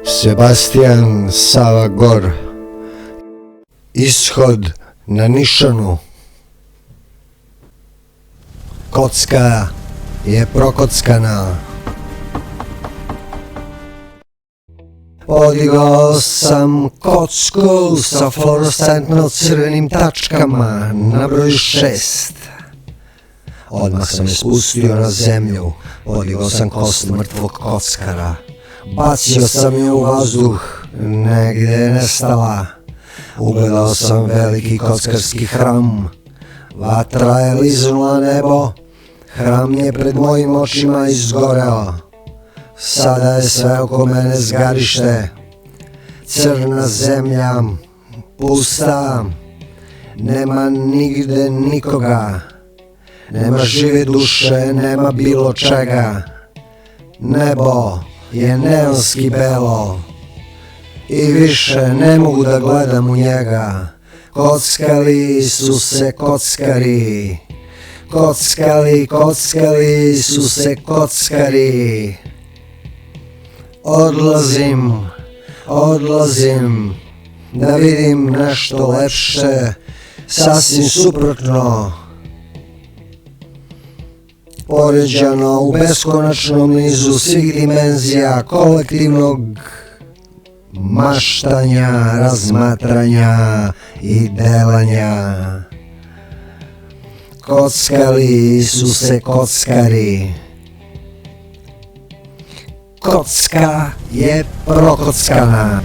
Sebastian Sava Gor. Ishod na nišanu. Kocka je prokockana. Podigao sam kocku sa floroscentno crvenim tačkama na broju 6. Odmah sam je spustio na zemlju, podigao sam kost mrtvog kockara. Bacio sam je u vazduh, negde je nestala. Ugledao sam veliki kockarski hram. Vatra je liznula nebo, Hram je pred mojim očima izgoreo. Sada je sve oko mene zgarište, crna zemlja, pusta, nema nigde nikoga, nema žive duše, nema bilo čega. Nebo je neonski belo i više ne mogu da gledam u njega. Kockali su se kockari, kockali su se kockari. Odlazim da vidim nešto lepše, sasvim suprotno. Poređano u beskonačnom nizu svih dimenzija kolektivnog maštanja, razmatranja i delanja. Kockali su se kockari. Kocka je prokockana.